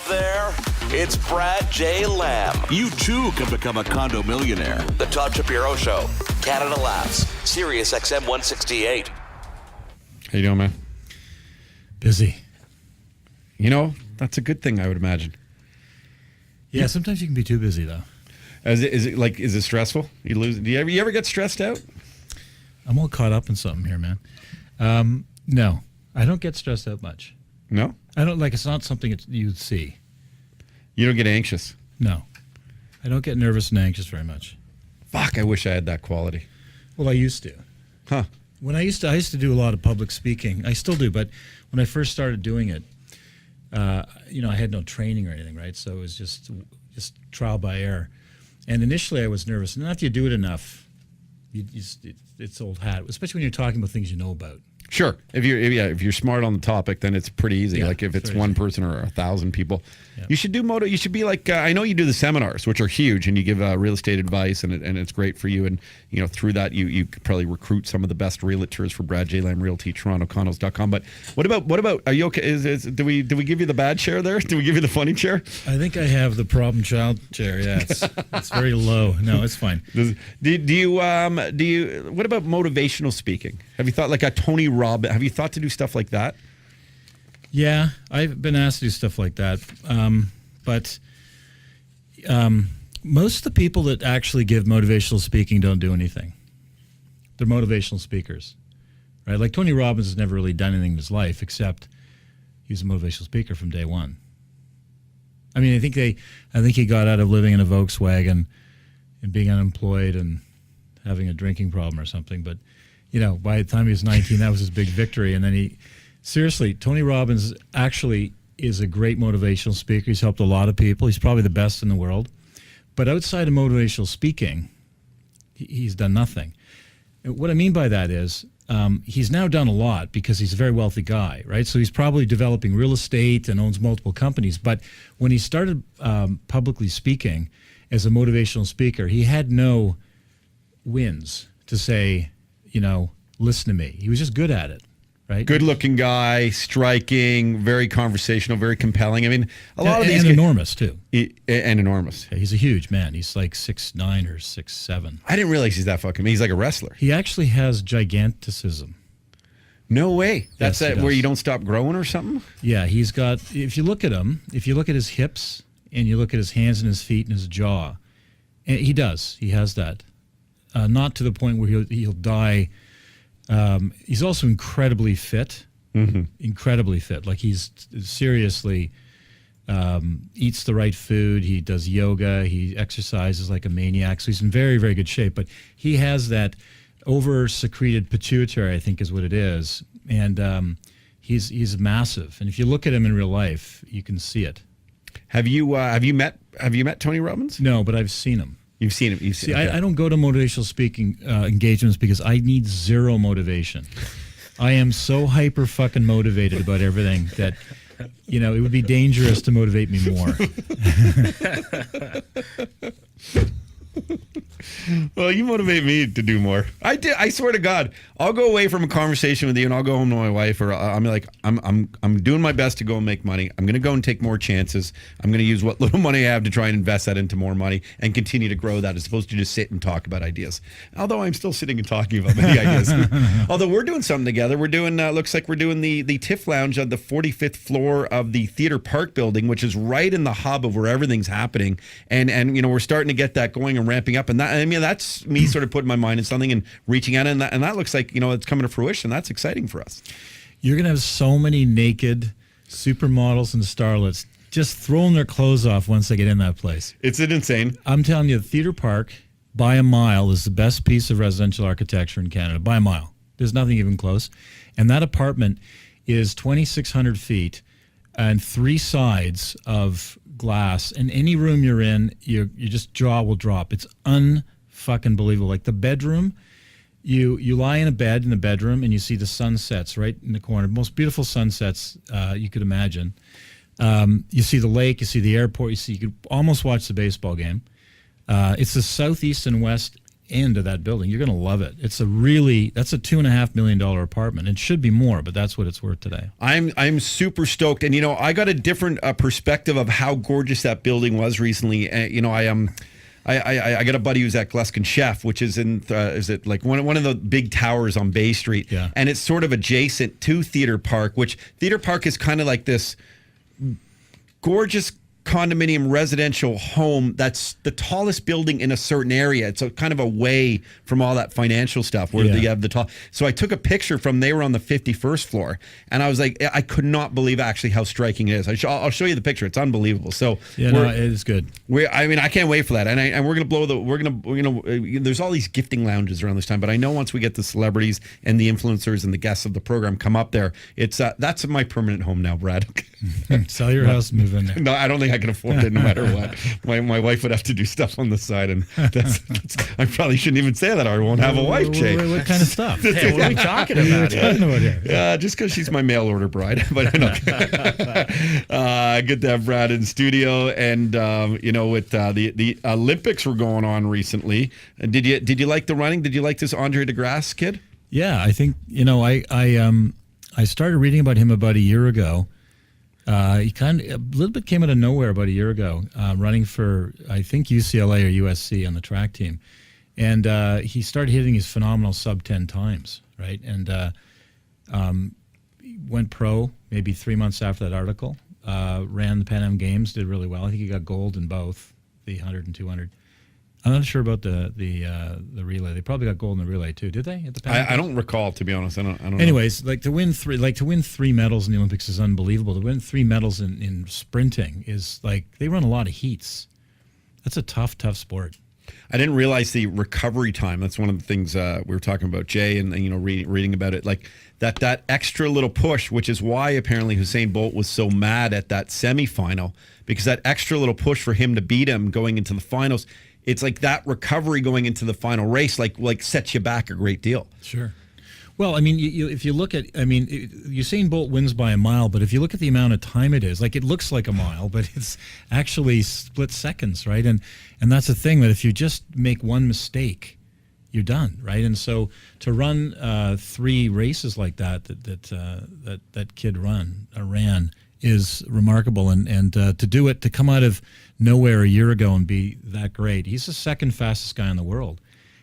there? It's Brad J. Lamb. You too can become a condo millionaire. The Todd Shapiro Show. Canada Laughs. SiriusXM 168. How you doing, man? Busy. You know, that's a good thing, I would imagine. Yeah, sometimes you can be too busy, though. Is it stressful? Do you ever get stressed out? I'm all caught up in something here, man. No, I don't get stressed out much. No? I don't, it's not something you'd see. You don't get anxious? No. I don't get nervous and anxious very much. Fuck, I wish I had that quality. Well, I used to. Huh. When I used to do a lot of public speaking. I still do, but when I first started doing it, I had no training or anything, right? So it was just trial by error. And initially I was nervous. And after you do it enough, it's old hat, especially when you're talking about things you know about. Sure. If you're smart on the topic, then it's pretty easy. Yeah, like if it's very one easy. person or 1,000 people, Yeah. you should do You should be like I know you do the seminars, which are huge, and you give real estate advice, and it's great for you. And through that, you could probably recruit some of the best realtors for Brad J. Lamb Realty, TorontoCondos.com. But what about? Are you okay? Do we give you the bad chair there? Do we give you the funny chair? I think I have the problem child chair. Yeah, it's very low. No, it's fine. Do you? What about motivational speaking? Have you thought like a Tony Robbins? Have you thought to do stuff like that? Yeah, I've been asked to do stuff like that. But most of the people that actually give motivational speaking don't do anything. They're motivational speakers, right? Like Tony Robbins has never really done anything in his life except he's a motivational speaker from day one. I mean, I think he got out of living in a Volkswagen and being unemployed and having a drinking problem or something. But, by the time he was 19, that was his big victory. And then seriously, Tony Robbins actually is a great motivational speaker. He's helped a lot of people. He's probably the best in the world. But outside of motivational speaking, he's done nothing. What I mean by that is he's now done a lot because he's a very wealthy guy, right? So he's probably developing real estate and owns multiple companies. But when he started publicly speaking as a motivational speaker, he had no wins to say, listen to me. He was just good at it. Right? Good-looking guy, striking, very conversational, very compelling. I mean, a lot of these and enormous too. And enormous. Yeah, he's a huge man. He's like 6'9" or 6'7". I didn't realize he's that fucking. He's like a wrestler. He actually has giganticism. No way. That's Yes, where you don't stop growing or something. Yeah, he's got. If you look at him, if you look at his hips and you look at his hands and his feet and his jaw, and he does. He has that. Not to the point where he'll die. He's also incredibly fit. Mm-hmm. Incredibly fit. Like he's seriously eats the right food. He does yoga. He exercises like a maniac. So he's in very, very good shape. But he has that over-secreted pituitary, I think is what it is. And he's massive. And if you look at him in real life, you can see it. Have you met Tony Robbins? No, but I've seen him. You've seen him. See, I don't go to motivational speaking engagements because I need zero motivation. I am so hyper fucking motivated about everything that, it would be dangerous to motivate me more. Well, you motivate me to do more. I swear to God, I'll go away from a conversation with you and I'll go home to my wife, or I'm like, I'm doing my best to go and make money. I'm going to go and take more chances. I'm going to use what little money I have to try and invest that into more money and continue to grow that, as opposed to just sit and talk about ideas. Although I'm still sitting and talking about many ideas. Although we're doing something together. We're doing, looks like we're doing the TIFF Lounge on the 45th floor of the Theatre Park building, which is right in the hub of where everything's happening. And we're starting to get that going and ramping up. And that, I mean, that's me sort of putting my mind in something and reaching out, and that looks like, it's coming to fruition. That's exciting for us. You're going to have so many naked supermodels and starlets just throwing their clothes off once they get in that place. It's insane. I'm telling you, the Theatre Park, by a mile, is the best piece of residential architecture in Canada. By a mile. There's nothing even close. And that apartment is 2,600 feet and 3 sides of glass. And any room you're in, your just jaw will drop. It's unfucking believable. Like the bedroom, you lie in a bed in the bedroom and you see the sunsets right in the corner. Most beautiful sunsets you could imagine. You see the lake, you see the airport, you could almost watch the baseball game. It's the southeast and west end of that building. You're going to love it. That's a $2.5 million apartment. It should be more, but that's what it's worth today. I'm super stoked, and I got a different perspective of how gorgeous that building was recently. I got a buddy who's at Gluskin Chef, which is is it like one of the big towers on Bay Street, Yeah. And it's sort of adjacent to Theatre Park, which Theatre Park is kind of like this gorgeous condominium residential home that's the tallest building in a certain area. It's kind of away from all that financial stuff where Yeah. you have the tall. So I took a picture they were on the 51st floor, and I was like, I could not believe actually how striking it is. I'll show you the picture. It's unbelievable. So Yeah, it is good. I can't wait for that, and we're gonna there's all these gifting lounges around this time, but I know once we get the celebrities and the influencers and the guests of the program come up there, it's that's my permanent home now, Brad. Sell your house, move in there. No, I don't think I can afford it no matter what. My wife would have to do stuff on the side, and that's I probably shouldn't even say that, or I won't have a wife, Jay. What kind of stuff? Hey, what are we talking about here? Yeah, just because she's my mail order bride. But no. Good to have Brad in studio, and with the Olympics were going on recently. Did you like the running? Did you like this Andre DeGrasse kid? Yeah, I think I started reading about him about a year ago. He a little bit came out of nowhere about a year ago, running for I think UCLA or USC on the track team, and he started hitting his phenomenal sub 10 times, right? And went pro maybe 3 months after that article. Ran the Pan Am Games, did really well. I think he got gold in both the 100 and 200. I'm not sure about the relay. They probably got gold in the relay too, did they? At the Pan Am I don't recall, to be honest. I don't. Anyways, to win three medals in the Olympics is unbelievable. To win 3 medals in sprinting is they run a lot of heats. That's a tough sport. I didn't realize the recovery time. That's one of the things we were talking about, Jay, and reading about it. Like that extra little push, which is why apparently Usain Bolt was so mad at that semifinal, because that extra little push for him to beat him going into the finals. It's like that recovery going into the final race, like sets you back a great deal. Sure. Well, I mean, if you look at, Usain Bolt wins by a mile, but if you look at the amount of time it is, it looks like a mile, but it's actually split seconds, right? And that's the thing, that if you just make one mistake, you're done, right? And so to run 3 races like that kid ran is remarkable, and to do it, to come out of nowhere a year ago and be that great. He's the second fastest guy in the world,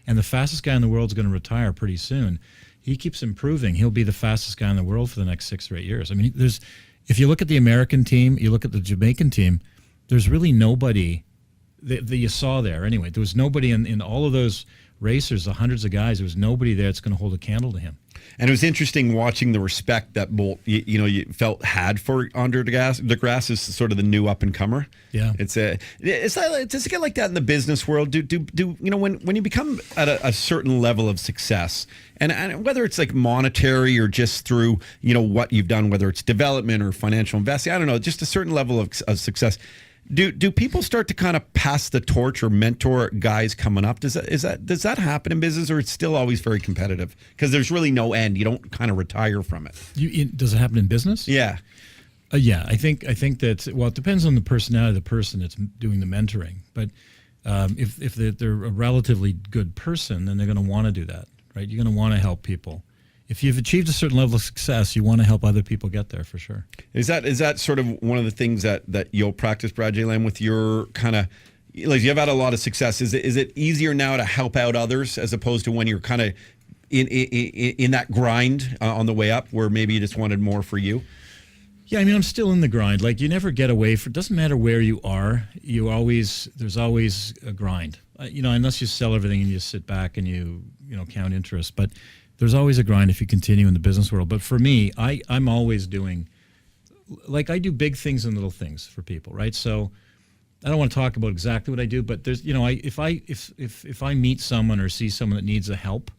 and the fastest guy in the world is going to retire pretty soon. He keeps improving. He'll be the fastest guy in the world for the next 6 or 8 years. I mean, if you look at the American team, you look at the Jamaican team, there's really nobody that you saw there. Anyway, there was nobody in all of those racers, the hundreds of guys, there was nobody there that's going to hold a candle to him. And it was interesting watching the respect that Bolt, you felt had for Andre DeGrasse is sort of the new up and comer. Yeah, does it get like that in the business world? Do when you become at a certain level of success, and whether it's like monetary or just through what you've done, whether it's development or financial investing, I don't know, just a certain level of success. Do people start to kind of pass the torch or mentor guys coming up? Does that happen in business, or it's still always very competitive because there's really no end? You don't kind of retire from it. Does it happen in business? Yeah. Yeah, I think that, well, it depends on the personality of the person that's doing the mentoring. But if they're a relatively good person, then they're going to want to do that, right? You're going to want to help people. If you've achieved a certain level of success, you want to help other people get there for sure. Is that sort of one of the things that you'll practice, Brad J. Lamb, with your kind of, like, you've had a lot of success. Is it easier now to help out others as opposed to when you're kind of in that grind on the way up where maybe you just wanted more for you? Yeah, I mean, I'm still in the grind. Like, you never get away from, it doesn't matter where you are. There's always a grind. Unless you sell everything and you sit back and you count interest. But there's always a grind if you continue in the business world. But for me, I'm always doing, I do big things and little things for people, right? So I don't want to talk about exactly what I do, but there's, if I meet someone or see someone that needs a help,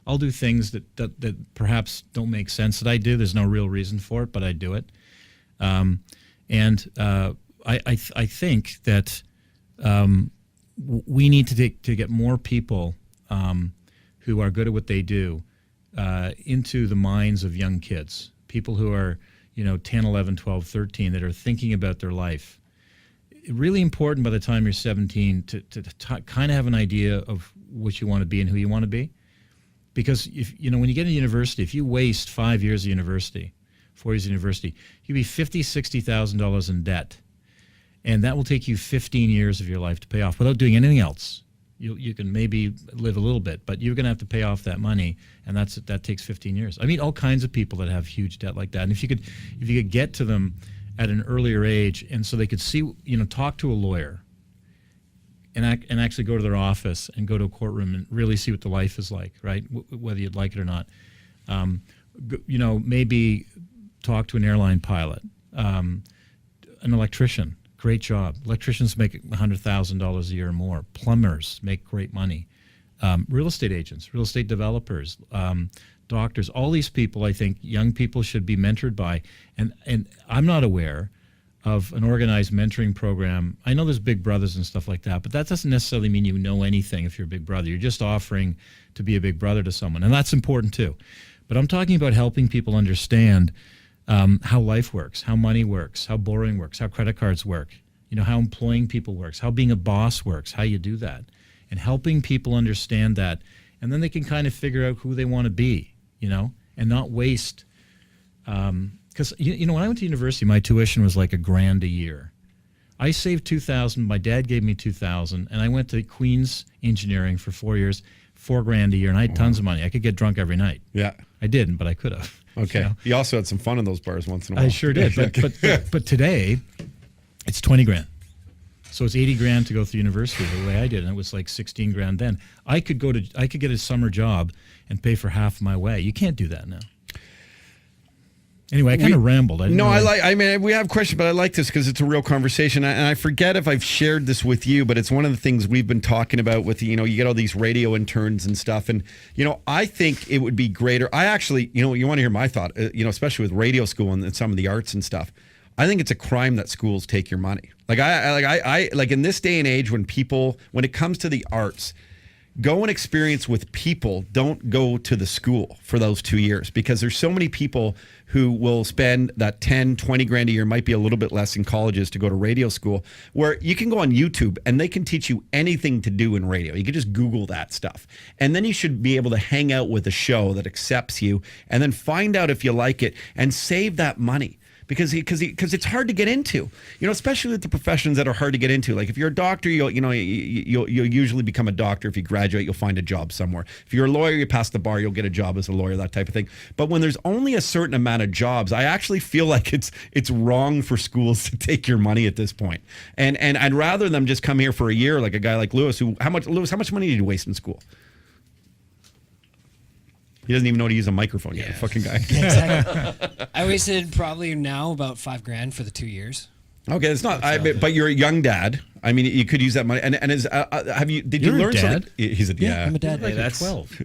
I'll do things that perhaps don't make sense that I do. There's no real reason for it, but I do it. I think that we need to get more people who are good at what they do into the minds of young kids, people who are 10, 11, 12, 13 that are thinking about their life. really important by the time you're 17 to kind of have an idea of what you want to be and who you want to be. Because if when you get into university, if you waste 5 years of university, 4 years of university, you'll be $50,000-$60,000 in debt, and that will take you 15 years of your life to pay off without doing anything else. You can maybe live a little bit, but you're going to have to pay off that money, and that takes 15 years. I mean, all kinds of people that have huge debt like that, and if you could get to them at an earlier age, and so they could see, talk to a lawyer, and actually go to their office and go to a courtroom and really see what the life is like, right? Whether you'd like it or not. Maybe talk to an airline pilot, an electrician. Great job. Electricians make $100,000 a year or more. Plumbers make great money. Real estate agents, real estate developers, doctors, all these people, I think young people should be mentored by. And I'm not aware of an organized mentoring program. I know there's big brothers and stuff like that, but that doesn't necessarily mean you know anything if you're a big brother. You're just offering to be a big brother to someone, and that's important too. But I'm talking about helping people understand how life works, how money works, how borrowing works, how credit cards work, how employing people works, how being a boss works, how you do that, and helping people understand that. And then they can kind of figure out who they want to be, and not waste. Because, when I went to university, my tuition was like $1,000 a year. I saved $2,000. My dad gave me $2,000, and I went to Queen's Engineering for 4 years, $4,000 a year, and I had tons of money. I could get drunk every night. Yeah. I didn't, but I could have. Okay. You also had some fun in those bars once in a while. I sure did. But today, it's $20,000. So it's $80,000 to go through university the way I did, and it was like $16,000 then. I could get a summer job and pay for half my way. You can't do that now. Anyway, I kind of rambled. We have questions, but I like this because it's a real conversation. And I forget if I've shared this with you, but it's one of the things we've been talking about with, you get all these radio interns and stuff. And, I think it would be greater. I actually, you want to hear my thought, especially with radio school and some of the arts and stuff. I think it's a crime that schools take your money. Like in this day and age when it comes to the arts, go and experience with people. Don't go to the school for those 2 years, because there's so many people who will spend that 10, 20 grand a year, might be a little bit less in colleges, to go to radio school, where you can go on YouTube and they can teach you anything to do in radio. You can just Google that stuff. And then you should be able to hang out with a show that accepts you and then find out if you like it and save that money. Because it's hard to get into, especially with the professions that are hard to get into. Like if you're a doctor, you'll usually become a doctor. If you graduate, you'll find a job somewhere. If you're a lawyer, you pass the bar, you'll get a job as a lawyer, that type of thing. But when there's only a certain amount of jobs, I actually feel like it's wrong for schools to take your money at this point. And I'd rather them just come here for a year, like a guy like Lewis. How much money did you waste in school? He doesn't even know how to use a microphone yet, the fucking guy. Exactly. I wasted probably now about $5,000 for the 2 years. Okay, it's not. But you're a young dad. I mean, you could use that money. And is did you learn something? He's a dad. Yeah, I'm a dad. Hey, that's 12.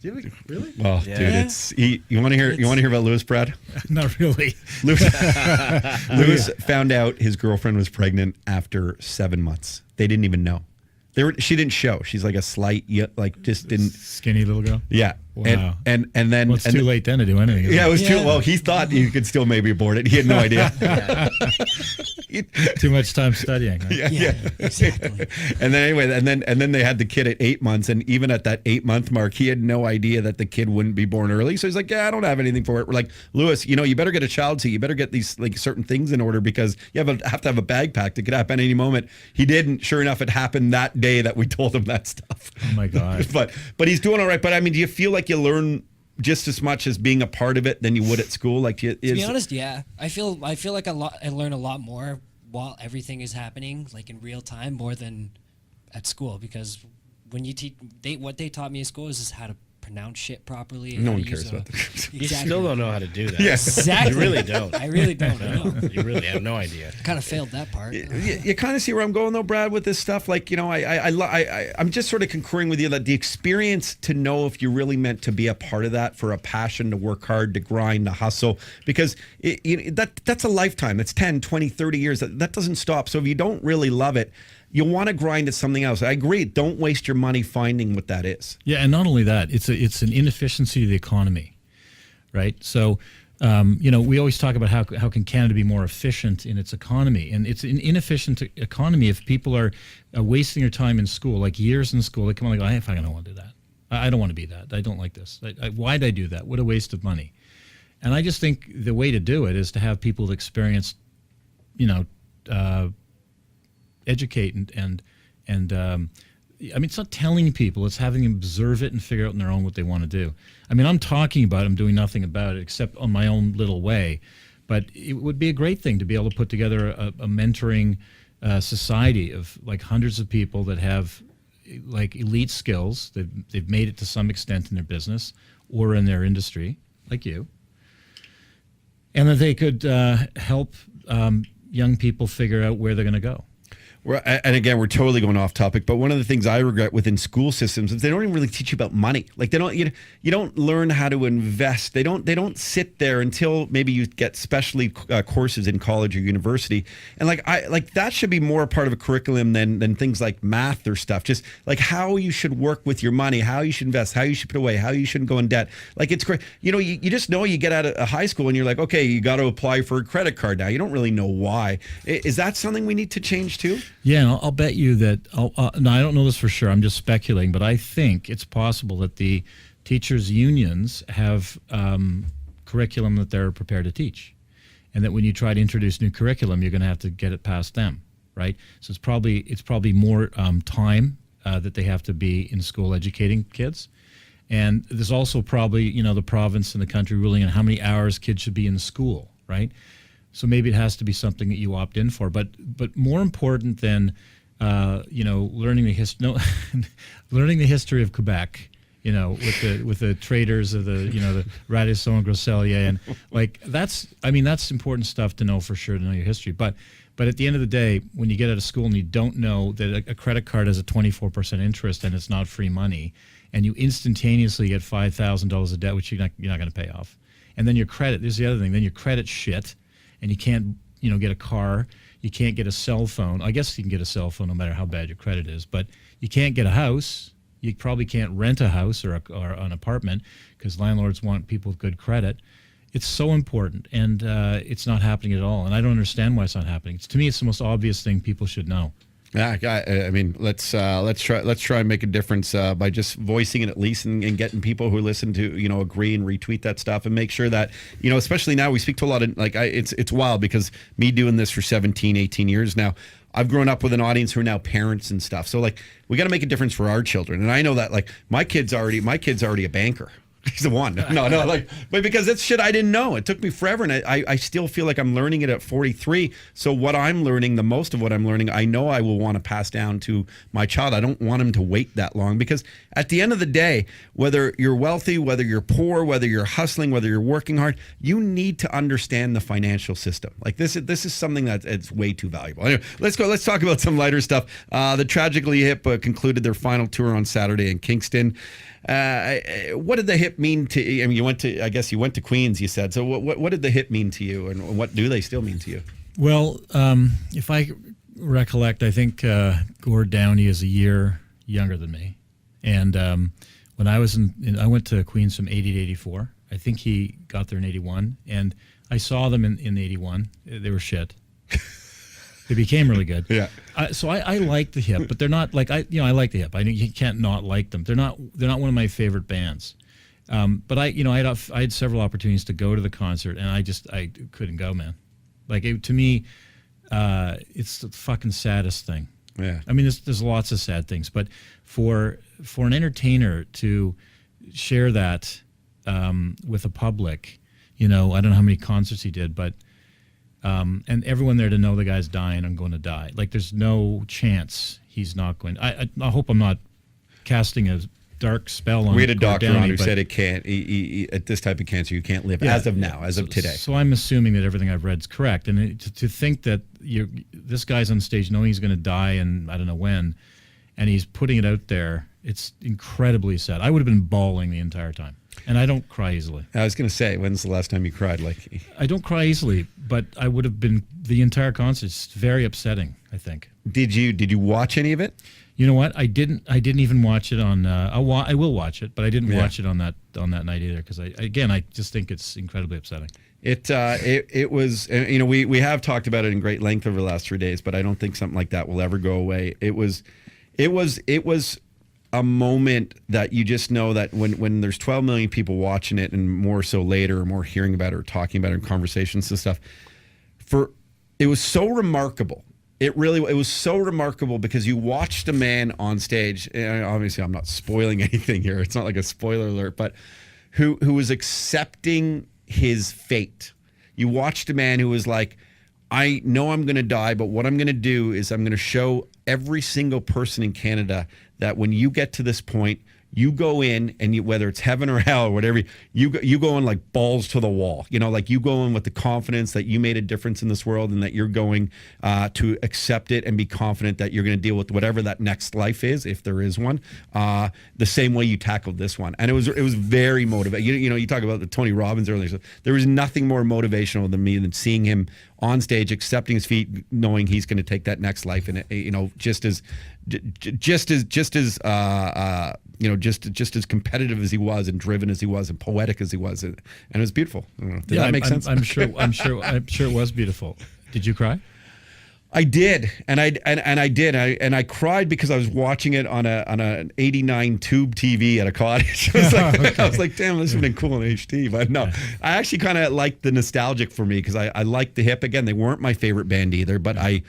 Really? Well, Yeah. dude, you want to hear about Lewis, Brad? Not really. Lewis found out his girlfriend was pregnant after 7 months. They didn't even know. She didn't show. She's like a slight, just didn't. Skinny little girl. Yeah. Wow. And then. Well, it's too late then to do anything. Yeah, it was too. Well, he thought he could still maybe abort it. He had no idea. Too much time studying. Huh? Yeah, exactly. And then anyway, and then they had the kid at 8 months, and even at that 8-month mark, he had no idea that the kid wouldn't be born early. So he's like, "Yeah, I don't have anything for it." We're like, "Lewis, you better get a child seat. You better get these like certain things in order because you have to have a bag packed. It could happen any moment." He didn't. Sure enough, it happened that day that we told him that stuff. Oh my God. but he's doing all right. But I mean, do you feel like you learn just as much as being a part of it than you would at school? Like, to be honest, yeah, I feel like I learn a lot more while everything is happening, like in real time, more than at school. Because when you what they taught me at school is just how to pronounce shit properly. No one cares about that. Exactly. You still don't know how to do that. Yes. Exactly. You really don't. I really don't know. You really have no idea. Kind of failed that part. You kind of see where I'm going though, Brad, with this stuff. Like, I'm just sort of concurring with you that the experience to know if you're really meant to be a part of that, for a passion, to work hard, to grind, to hustle, because that's a lifetime. It's 10, 20, 30 years. That doesn't stop. So if you don't really love it, you'll want to grind at something else. I agree. Don't waste your money finding what that is. Yeah, and not only that, it's an inefficiency of the economy, right? So We always talk about how can Canada be more efficient in its economy, and it's an inefficient economy if people are wasting their time in school, like years in school. They come on, like, I don't want to do that. I don't want to be that. I don't like this. Why'd I do that? What a waste of money. And I just think the way to do it is to have people experience, educate and it's not telling people, it's having them observe it and figure out on their own what they want to do. I mean, I'm talking about it, I'm doing nothing about it except on my own little way. But it would be a great thing to be able to put together a mentoring society of like hundreds of people that have like elite skills. They've made it to some extent in their business or in their industry, like you. And that they could help young people figure out where they're going to go. And again, we're totally going off topic, but one of the things I regret within school systems is they don't even really teach you about money. Like you don't learn how to invest. They don't sit there until maybe you get specialty courses in college or university. And that should be more a part of a curriculum than things like math or stuff. Just like how you should work with your money, how you should invest, how you should put away, how you shouldn't go in debt. Like it's great. You just know you get out of high school and you're like, okay, you got to apply for a credit card now. You don't really know why. Is that something we need to change too? Yeah, and I'll bet you that, no, I don't know this for sure, I'm just speculating, but I think it's possible that the teachers' unions have curriculum that they're prepared to teach. And that when you try to introduce new curriculum, you're going to have to get it past them, right? So it's probably more time that they have to be in school educating kids. And there's also probably, the province and the country ruling on how many hours kids should be in school, right? So maybe it has to be something that you opt in for, but more important than learning learning the history of Quebec, with the traders of the Radisson Groseilliers, and that's important stuff to know for sure, to know your history. But at the end of the day, when you get out of school and you don't know that a credit card has a 24% interest and it's not free money, and you instantaneously get $5,000 of debt, which you're not going to pay off, and then your credit. There's the other thing. Then your credit shit. And you can't, get a car. You can't get a cell phone. I guess you can get a cell phone no matter how bad your credit is. But you can't get a house. You probably can't rent a house or an apartment because landlords want people with good credit. It's so important, and it's not happening at all. And I don't understand why it's not happening. To me, it's the most obvious thing people should know. Yeah, I mean, let's try and make a difference by just voicing it at least, and getting people who listen to agree and retweet that stuff, and make sure that especially now we speak to a lot of it's wild because me doing this for 17, 18 years now, I've grown up with an audience who are now parents and stuff. So we got to make a difference for our children, and I know that my kid's already a banker. He's the one. No, but because that's shit I didn't know. It took me forever, and I still feel like I'm learning it at 43. So what I'm learning, the most of what I'm learning, I know I will want to pass down to my child. I don't want him to wait that long, because at the end of the day, whether you're wealthy, whether you're poor, whether you're hustling, whether you're working hard, you need to understand the financial system. This is something that it's way too valuable. Anyway, let's go. Let's talk about some lighter stuff. The Tragically Hip concluded their final tour on Saturday in Kingston. What did the hip mean to you? I mean, you went to Queens, you said. So what did the hip mean to you, and what do they still mean to you? Well, if I recollect, I think Gord Downey is a year younger than me. And when I went to Queens from 80 to 84. I think he got there in 81. And I saw them in 81. They were shit. They became really good. Yeah. So I like the Hip, but they're not I like the Hip. You can't not like them. They're not one of my favorite bands. But I had several opportunities to go to the concert, and I couldn't go, man. To me, it's the fucking saddest thing. Yeah. I mean, there's lots of sad things, but for an entertainer to share that with the public, I don't know how many concerts he did, but. And everyone there to know the guy's dying and going to die. There's no chance he's not going. I hope I'm not casting a dark spell on. We had a doctor Downey, on who said it can't. At this type of cancer, you can't live as of now, as of today. So I'm assuming that everything I've read is correct, and to think that this guy's on stage knowing he's going to die and I don't know when, and he's putting it out there. It's incredibly sad. I would have been bawling the entire time. And I don't cry easily. I was going to say, when's the last time you cried? I don't cry easily, but I would have been the entire concert. It's very upsetting, I think. Did you watch any of it? You know what? I didn't even watch it on. I will watch it, but I didn't watch it on that night either, because I just think it's incredibly upsetting. It was, we have talked about it in great length over the last 3 days, but I don't think something like that will ever go away. It was a moment that you just know that when there's 12 million people watching it, and more so later, or more hearing about it or talking about it in conversations and stuff, it was so remarkable. It was so remarkable because you watched a man on stage, and obviously I'm not spoiling anything here. It's not like a spoiler alert, but who was accepting his fate. You watched a man who was like, I know I'm going to die, but what I'm going to do is I'm going to show every single person in Canada that when you get to this point, you go in and whether it's heaven or hell or whatever, you go in like balls to the wall. Like you go in with the confidence that you made a difference in this world and that you're going to accept it and be confident that you're going to deal with whatever that next life is, if there is one, the same way you tackled this one. And it was very motivating. You talk about the Tony Robbins earlier. So there was nothing more motivational than me than seeing him on stage, accepting his feet, knowing he's going to take that next life, and just as competitive as he was, and driven as he was, and poetic as he was, and it was beautiful. I don't know. Did that make sense? I'm sure it was beautiful. Did you cry? I did, and I cried because I was watching it on an 89 tube TV at a cottage. I was like, damn, this would have been cool in HD. But no, I actually kind of liked the nostalgic for me because I liked the hip. Again, they weren't my favorite band either, but I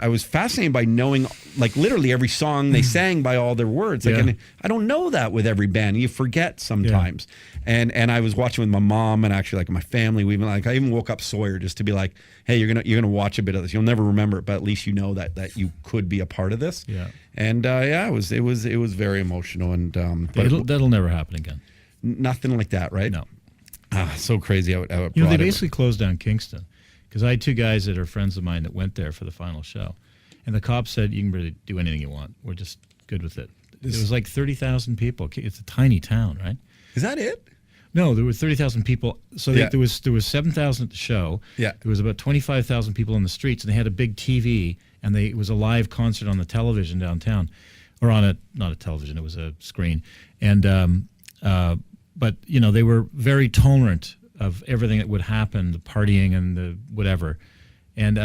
was fascinated by knowing, like, literally every song they sang by all their words. Like, and I don't know that with every band. You forget sometimes. And I was watching with my mom and actually like my family. I even woke up Sawyer just to be like, hey, you're gonna watch a bit of this. You'll never remember it, but at least you know that you could be a part of this. Yeah. And it was very emotional. And that'll never happen again. Nothing like that, right? No. So crazy how it they basically closed down Kingston. Because I had two guys that are friends of mine that went there for the final show. And the cops said, you can really do anything you want. We're just good with it. There was like 30,000 people. It's a tiny town, right? Is that it? No, there were 30,000 people. So there was 7,000 at the show. Yeah. There was about 25,000 people in the streets, and they had a big TV, and it was a live concert on the television downtown. Or not a television, it was a screen. And but they were very tolerant of everything that would happen, the partying and the whatever. And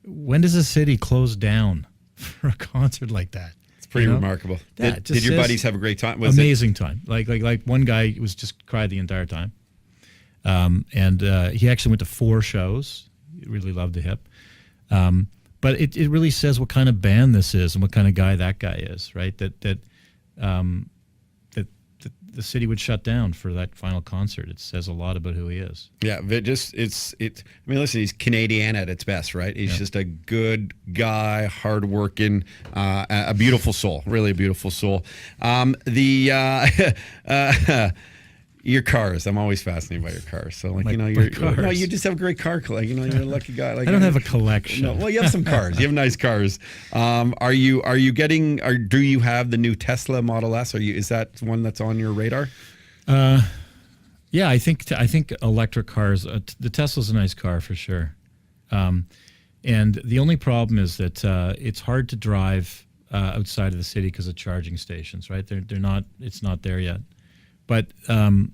when does a city close down for a concert like that? It's pretty remarkable. Did your buddies have a great time? Amazing time. Like one guy was just cried the entire time. And he actually went to 4 shows. He really loved the hip. But it really says what kind of band this is and what kind of guy that guy is, right? That the city would shut down for that final concert. It says a lot about who he is. Yeah, listen, he's Canadian at its best, right? He's just a good guy, hardworking, a beautiful soul, really a beautiful soul. Your cars, I'm always fascinated by your cars. So you just have a great car collection. You're a lucky guy. I don't have a collection. No, well, you have some cars. You have nice cars. Do you have the new Tesla Model S? Is that one that's on your radar? Yeah, I think electric cars. The Tesla's a nice car for sure. And the only problem is that it's hard to drive outside of the city because of charging stations. Right? They're not. It's not there yet. But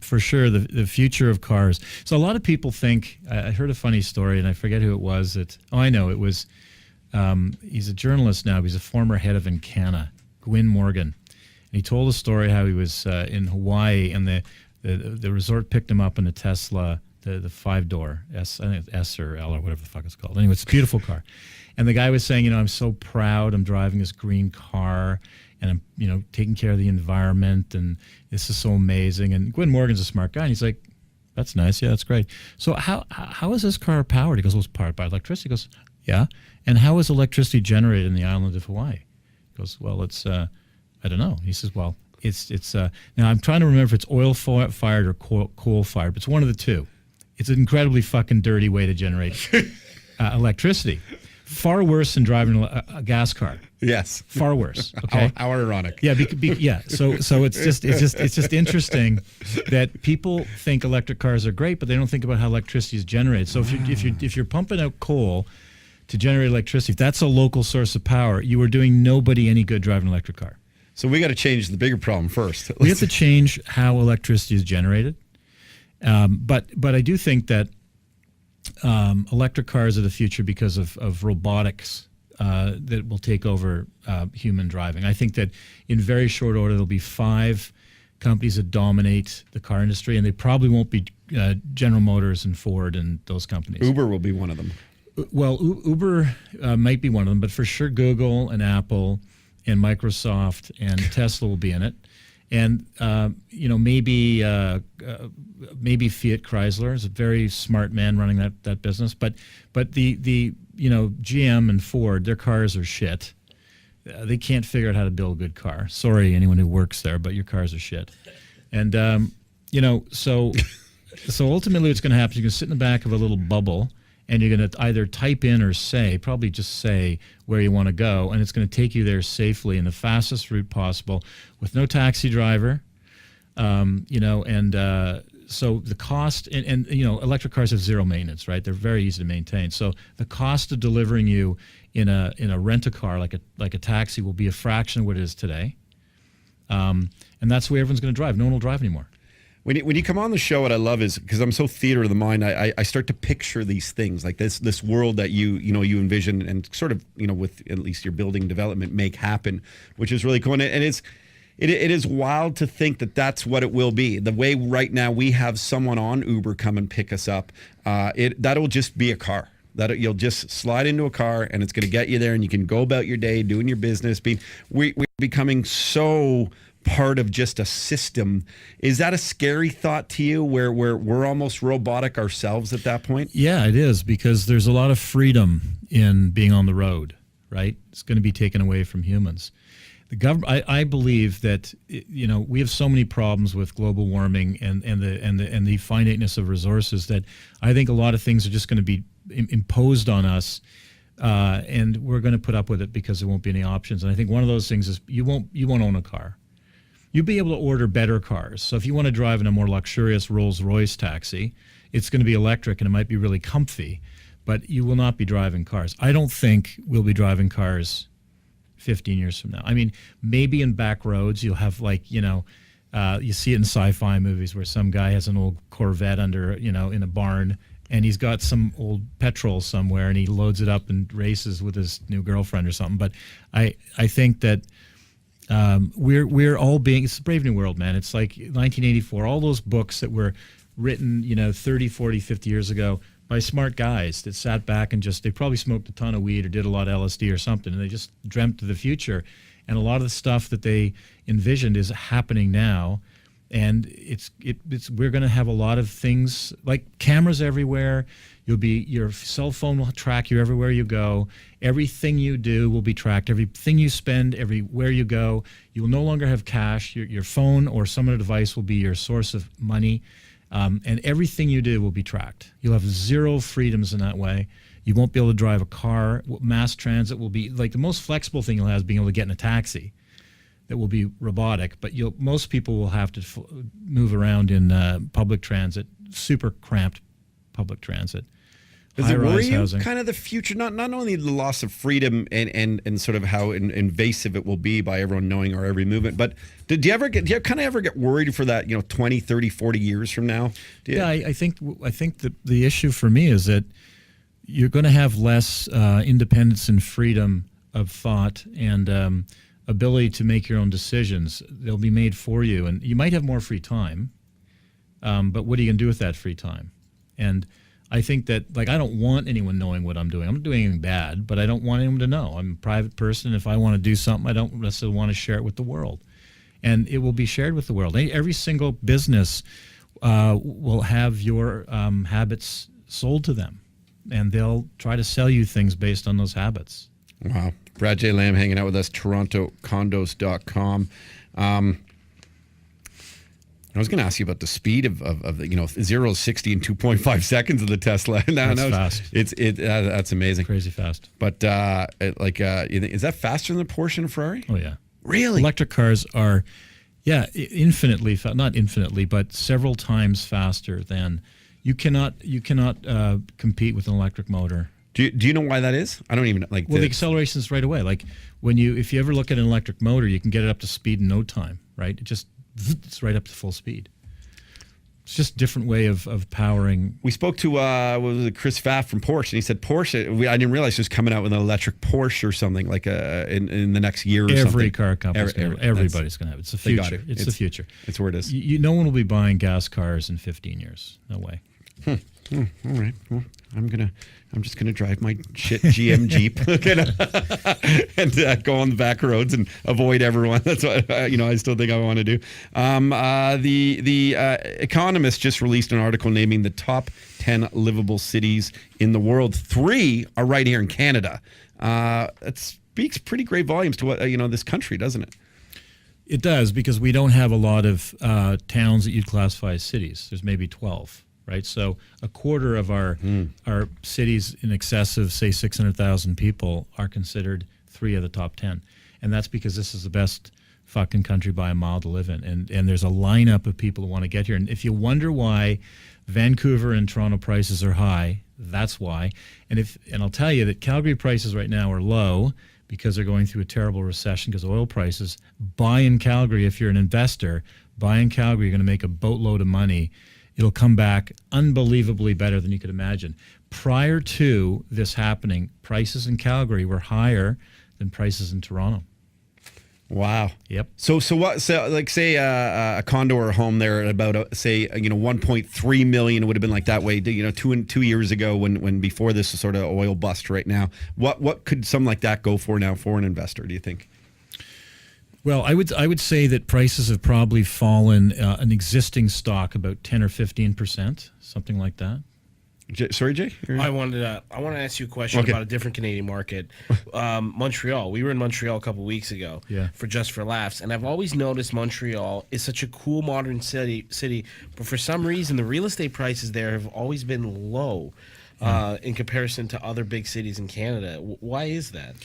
for sure, the future of cars. So a lot of people think, I heard a funny story, and I forget who it was. I know, it was, he's a journalist now. He's a former head of Encana, Gwyn Morgan. And he told a story how he was in Hawaii, and the resort picked him up in a Tesla, the 5-door, I think it's S or L or whatever the fuck it's called. Anyway, it's a beautiful car. And the guy was saying, I'm so proud. I'm driving this green car, and I'm, taking care of the environment, and this is so amazing. And Gwyn Morgan's a smart guy, and he's like, that's nice. Yeah, that's great. So how is this car powered? He goes, well, it's powered by electricity. He goes, yeah. And how is electricity generated in the island of Hawaii? He goes, well, it's, I don't know. He says, well, it's now I'm trying to remember if it's oil fired or coal fired, but it's one of the two. It's an incredibly fucking dirty way to generate electricity. Far worse than driving a gas car. Yes, far worse. Okay, how ironic. Yeah, yeah. So it's just interesting that people think electric cars are great, but they don't think about how electricity is generated. So if you're pumping out coal to generate electricity, if that's a local source of power, you are doing nobody any good driving an electric car. So we got to change the bigger problem first. We have to change how electricity is generated. But I do think that electric cars are the future because of robotics that will take over human driving. I think that in very short order there'll be 5 companies that dominate the car industry, and they probably won't be General Motors and Ford and those companies. Uber will be one of them. Well, Uber might be one of them, but for sure Google and Apple and Microsoft and Tesla will be in it. And maybe Fiat Chrysler is a very smart man running that business. But the GM and Ford, their cars are shit. They can't figure out how to build a good car. Sorry, anyone who works there, but your cars are shit. And so ultimately, what's going to happen is you're going to sit in the back of a little bubble, and you're going to either type in or probably just say where you want to go, and it's going to take you there safely in the fastest route possible with no taxi driver, so the cost, and electric cars have zero maintenance, right? They're very easy to maintain. So the cost of delivering you in a rent-a-car like a taxi will be a fraction of what it is today, and that's the way everyone's going to drive. No one will drive anymore. When you come on the show, what I love is, because I'm so theater of the mind, I start to picture these things like this world that you envision and sort of with at least your building development make happen, which is really cool. And it is wild to think that that's what it will be. The way right now we have someone on Uber come and pick us up, that'll just be a car. That you'll just slide into a car and it's going to get you there, and you can go about your day doing your business. We're becoming so part of just a system. Is that a scary thought to you, where we're almost robotic ourselves at that point? Yeah, it is, because there's a lot of freedom in being on the road, right? It's going to be taken away from humans. The government, I believe that we have so many problems with global warming and the finiteness of resources that I think a lot of things are just going to be imposed on us, and we're going to put up with it because there won't be any options. And I think one of those things is you won't own a car. You'll be able to order better cars. So if you want to drive in a more luxurious Rolls-Royce taxi, it's going to be electric and it might be really comfy, but you will not be driving cars. I don't think we'll be driving cars 15 years from now. I mean, maybe in back roads you'll have you see it in sci-fi movies where some guy has an old Corvette under, in a barn, and he's got some old petrol somewhere and he loads it up and races with his new girlfriend or something. But I think that we're all being, it's a Brave New World, man. It's like 1984, all those books that were written, 30, 40, 50 years ago by smart guys that sat back and they probably smoked a ton of weed or did a lot of LSD or something, and they just dreamt of the future. And a lot of the stuff that they envisioned is happening now. And we're going to have a lot of things like cameras everywhere. Your cell phone will track you everywhere you go. Everything you do will be tracked. Everything you spend, everywhere you go. You will no longer have cash. Your phone or some other device will be your source of money. And everything you do will be tracked. You'll have zero freedoms in that way. You won't be able to drive a car. Mass transit will be like the most flexible thing you'll have is being able to get in a taxi. That will be robotic, but most people will have to move around in public transit, super cramped public transit. Does it worry you, kind of the future, not only the loss of freedom and sort of how invasive it will be by everyone knowing our every movement, but do you ever get worried for that, 20, 30, 40 years from now? Yeah, I think the issue for me is that you're going to have less independence and freedom of thought and ability to make your own decisions. They'll be made for you, and you might have more free time, but what are you going to do with that free time? And I think that, I don't want anyone knowing what I'm doing. I'm not doing anything bad, but I don't want anyone to know. I'm a private person. If I want to do something, I don't necessarily want to share it with the world. And it will be shared with the world. Every single business will have your habits sold to them, and they'll try to sell you things based on those habits. Wow. Brad J. Lamb hanging out with us, TorontoCondos.com. I was going to ask you about the speed of 0 to 60 in 2.5 seconds of the Tesla. That's fast. That's amazing. Crazy fast. But is that faster than the Porsche and Ferrari? Oh, yeah. Really? Electric cars are, infinitely, not infinitely, but several times faster than, you cannot compete with an electric motor. Do you know why that is? I don't even like. Well, the acceleration is right away. Like if you ever look at an electric motor, you can get it up to speed in no time, right? It's right up to full speed. It's just a different way of powering. We spoke to what was it, Chris Pfaff from Porsche, and he said Porsche. I didn't realize he was coming out with an electric Porsche or something like in the next year. Or Every something. car company, everybody's going to have it. It's the future. It's the future. It's where it is. No one will be buying gas cars in 15 years. No way. All right. Well, I'm just gonna drive my shit GM Jeep and go on the back roads and avoid everyone. That's what I still think I want to do. The Economist just released an article naming the top 10 livable cities in the world. 3 are right here in Canada. That speaks pretty great volumes to what this country, doesn't it? It does, because we don't have a lot of towns that you'd classify as cities. There's maybe 12. Right, so a quarter of our cities in excess of, say, 600,000 people are considered 3 of the top 10, and that's because this is the best fucking country by a mile to live in, and there's a lineup of people who want to get here. And if you wonder why Vancouver and Toronto prices are high, that's why. And I'll tell you that Calgary prices right now are low because they're going through a terrible recession because of oil prices. Buy in Calgary if you're an investor. Buy in Calgary, you're going to make a boatload of money. It'll come back unbelievably better than you could imagine. Prior to this happening, prices in Calgary were higher than prices in Toronto. Wow. Yep. So what? So like, say a condo or a home there at about 1.3 million would have been like that way. 2 years ago when before this was sort of oil bust right now. What could something like that go for now for an investor? Do you think? Well, I would say that prices have probably fallen an existing stock about 10 or 15%, something like that. Sorry, Jay? I want to ask you a question about a different Canadian market. Montreal. We were in Montreal a couple weeks ago for Just for Laughs, and I've always noticed Montreal is such a cool modern city, but for some reason the real estate prices there have always been low in comparison to other big cities in Canada. Why is that?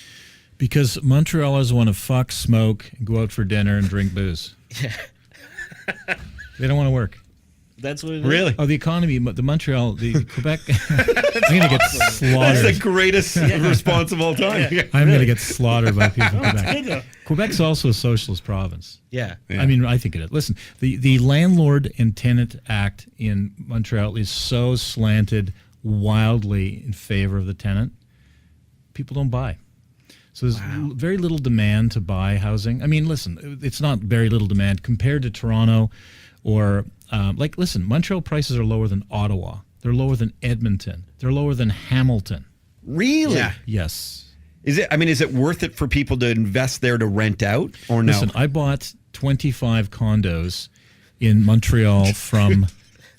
Because Montrealers want to fuck, smoke, go out for dinner, and drink booze. Yeah. They don't want to work. That's what it is. Really? Oh, the economy, the Quebec. I'm going to get slaughtered. That's the greatest response of all time. Yeah. I'm going to get slaughtered by people from Quebec. Quebec's also a socialist province. Yeah. I mean, I think it is. Listen, the Landlord and Tenant Act in Montreal is so slanted wildly in favor of the tenant. People don't buy. So there's very little demand to buy housing. I mean, listen, it's not very little demand compared to Toronto or, listen, Montreal prices are lower than Ottawa. They're lower than Edmonton. They're lower than Hamilton. Really? Yeah. Yes. Is it worth it for people to invest there to rent out or no? Listen, I bought 25 condos in Montreal from,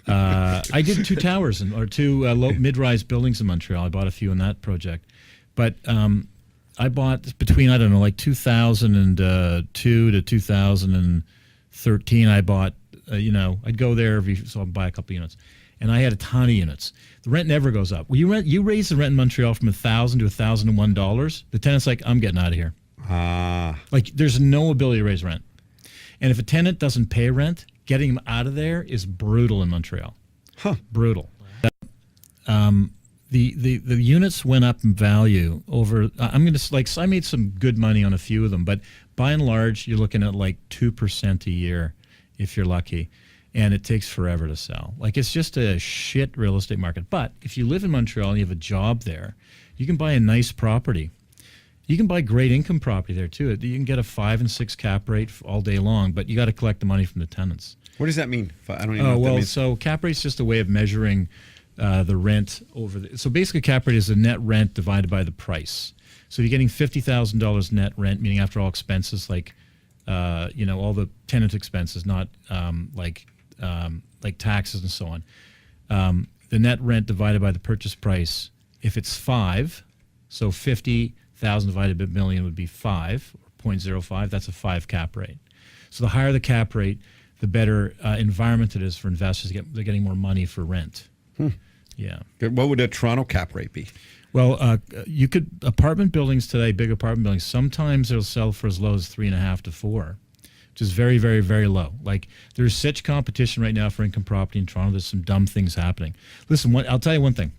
I did 2 towers or 2 mid-rise buildings in Montreal. I bought a few in that project. But, I bought between, 2002 to 2013, I bought, I'd go there so I'd buy a couple units. And I had a ton of units. The rent never goes up. Well, you raise the rent in Montreal from $1,000 to $1,001. The tenant's like, I'm getting out of here. Like, there's no ability to raise rent. And if a tenant doesn't pay rent, getting him out of there is brutal in Montreal. Brutal. The units went up in value over. I made some good money on a few of them, but by and large, you're looking at like 2% a year if you're lucky, and it takes forever to sell. Like, it's just a shit real estate market. But if you live in Montreal and you have a job there, you can buy a nice property. You can buy great income property there too. You can get a 5 and 6 cap rate all day long, but you got to collect the money from the tenants. What does that mean? I don't even know what that means. So cap rate's just a way of measuring the rent so basically cap rate is the net rent divided by the price. So if you're getting $50,000 net rent, meaning after all expenses, like all the tenant expenses, not like taxes and so on, the net rent divided by the purchase price, if it's 5, so 50,000 divided by a million would be 5 or 0.05. That's a 5 cap rate. So the higher the cap rate, the better environment it is for investors. They're getting more money for rent. Yeah. What would a Toronto cap rate be? Well, apartment buildings today, big apartment buildings, sometimes they'll sell for as low as 3.5 to 4, which is very, very, very low. Like, there's such competition right now for income property in Toronto. There's some dumb things happening. Listen, I'll tell you one thing.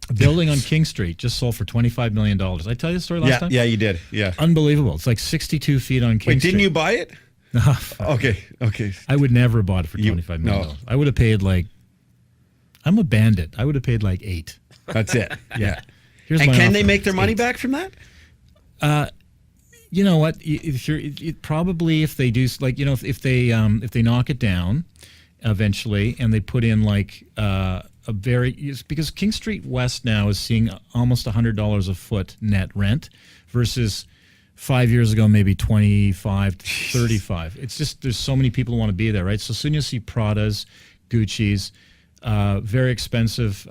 A building on King Street just sold for $25 million. I tell you the story last time? Yeah, you did. Yeah. Unbelievable. It's like 62 feet on King Street. Wait, didn't you buy it? Oh, fuck. Okay. I would never have bought it for $25 million. No. I would have paid I'm a bandit. I would have paid $8 million. That's it. Yeah. Here's And my can they offer. make their money $8 back from that? You know what? Probably if they do, if they knock it down eventually, and they put in because King Street West now is seeing almost $100 a foot net rent versus 5 years ago maybe 25 to 35. It's just there's so many people who want to be there, right? So soon you'll see Pradas, Gucci's, very expensive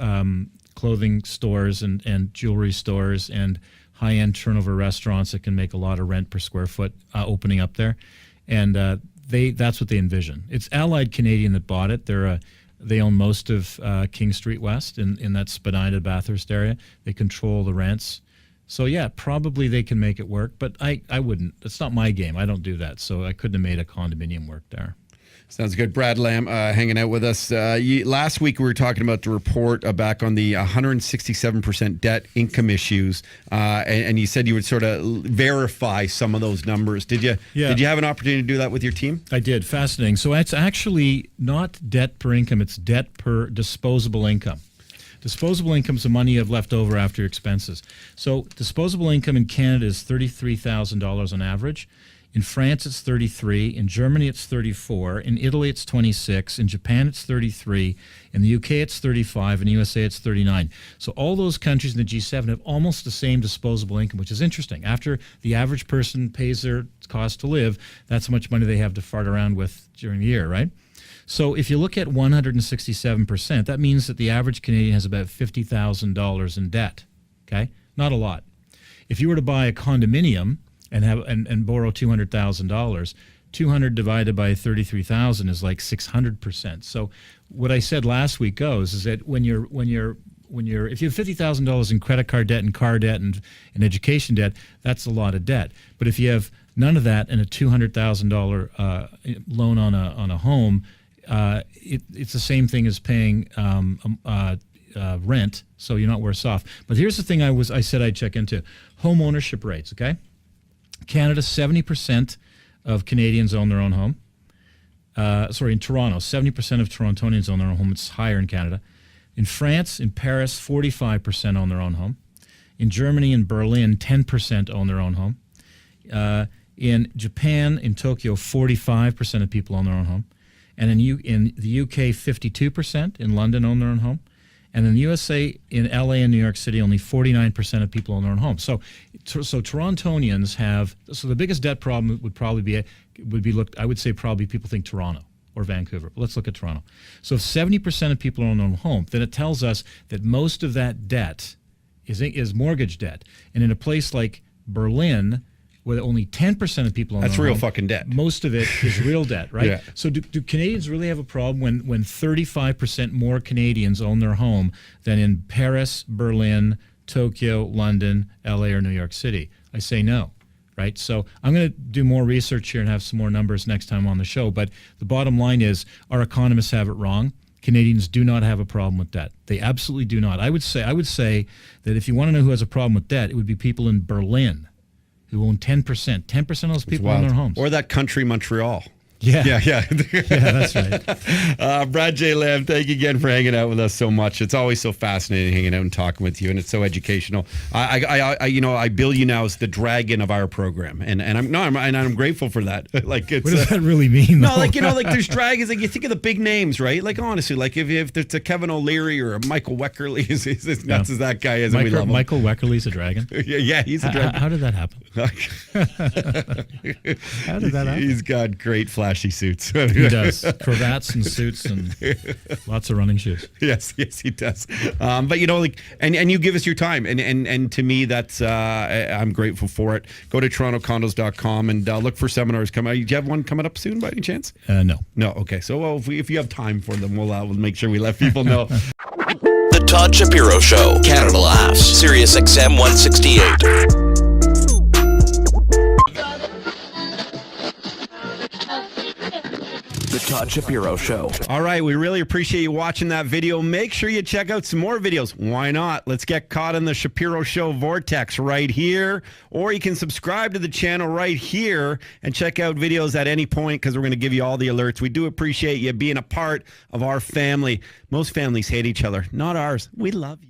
clothing stores and jewelry stores and high-end turnover restaurants that can make a lot of rent per square foot opening up there, and that's what they envision. It's Allied Canadian that bought it. They own most of King Street West in that Spadina Bathurst area. They control the rents, so yeah, probably they can make it work. But I wouldn't. It's not my game. I don't do that, so I couldn't have made a condominium work there. Sounds good. Brad Lamb hanging out with us. Last week we were talking about the report back on the 167% debt income issues, and you said you would sort of verify some of those numbers. Did you? Yeah. Did you have an opportunity to do that with your team? I did. Fascinating. So it's actually not debt per income. It's debt per disposable income. Disposable income is the money you have left over after your expenses. So disposable income in Canada is $33,000 on average. In France, it's 33. In Germany, it's 34. In Italy, it's 26. In Japan, it's 33. In the UK, it's 35. In the USA, it's 39. So all those countries in the G7 have almost the same disposable income, which is interesting. After the average person pays their cost to live, that's how much money they have to fart around with during the year, right? So if you look at 167%, that means that the average Canadian has about $50,000 in debt, okay? Not a lot. If you were to buy a condominium and borrow $200,000, 200 divided by 33,000 is like 600%. So what I said last week goes is that when you're if you have $50,000 in credit card debt and car debt and education debt, that's a lot of debt. But if you have none of that and a $200,000 loan on a home, it's the same thing as paying rent, so you're not worse off. But here's the thing I said I'd check into: home ownership rates. Okay. Canada, 70% of Canadians own their own home. In Toronto, 70% of Torontonians own their own home. It's higher in Canada. In France, in Paris, 45% own their own home. In Germany and Berlin, 10% own their own home. In Japan, in Tokyo, 45% of people own their own home. And in the UK, 52%. In London, own their own home. And in the USA, in LA and New York City, only 49% of people own their own home. So Torontonians have, so the biggest debt problem would I would say probably people think Toronto or Vancouver. But let's look at Toronto. So if 70% of people own their own home, then it tells us that most of that debt is mortgage debt. And in a place like Berlin, where only 10% of people own their home, that's real fucking debt. Most of it is real debt, right? Yeah. So do Canadians really have a problem when 35% more Canadians own their home than in Paris, Berlin, Tokyo, London, LA, or New York City? I say no, right? So I'm going to do more research here and have some more numbers next time on the show. But the bottom line is our economists have it wrong. Canadians do not have a problem with debt. They absolutely do not. I would say that if you want to know who has a problem with debt, it would be people in Berlin who own 10%. 10% of those people own their homes. Or that country Montreal. Yeah, that's right. Brad J. Lamb, thank you again for hanging out with us so much. It's always so fascinating hanging out and talking with you, and it's so educational. I bill you now as the dragon of our program, and I'm grateful for that. Like, what does that really mean? No, there's dragons. Like, you think of the big names, right? Like, honestly, like if there's a Kevin O'Leary or a Michael Weckerly, as nuts as that guy is, and we love him. Michael Weckerly's a dragon. Yeah, he's a dragon. How did that happen? How did that happen? He's got great flashy suits. He does. Cravats and suits and lots of running shoes. Yes, he does. But and you give us your time, and to me, that's I'm grateful for it. Go to torontocondos.com and look for seminars coming. Do you have one coming up soon by any chance? No. Okay. So if you have time for them, we'll make sure we let people know. The Todd Shapiro Show, Canada Laughs, SiriusXM 168. The Todd Shapiro Show. All right, we really appreciate you watching that video. Make sure you check out some more videos. Why not? Let's get caught in the Shapiro Show vortex right here. Or you can subscribe to the channel right here and check out videos at any point because we're going to give you all the alerts. We do appreciate you being a part of our family. Most families hate each other, not ours. We love you.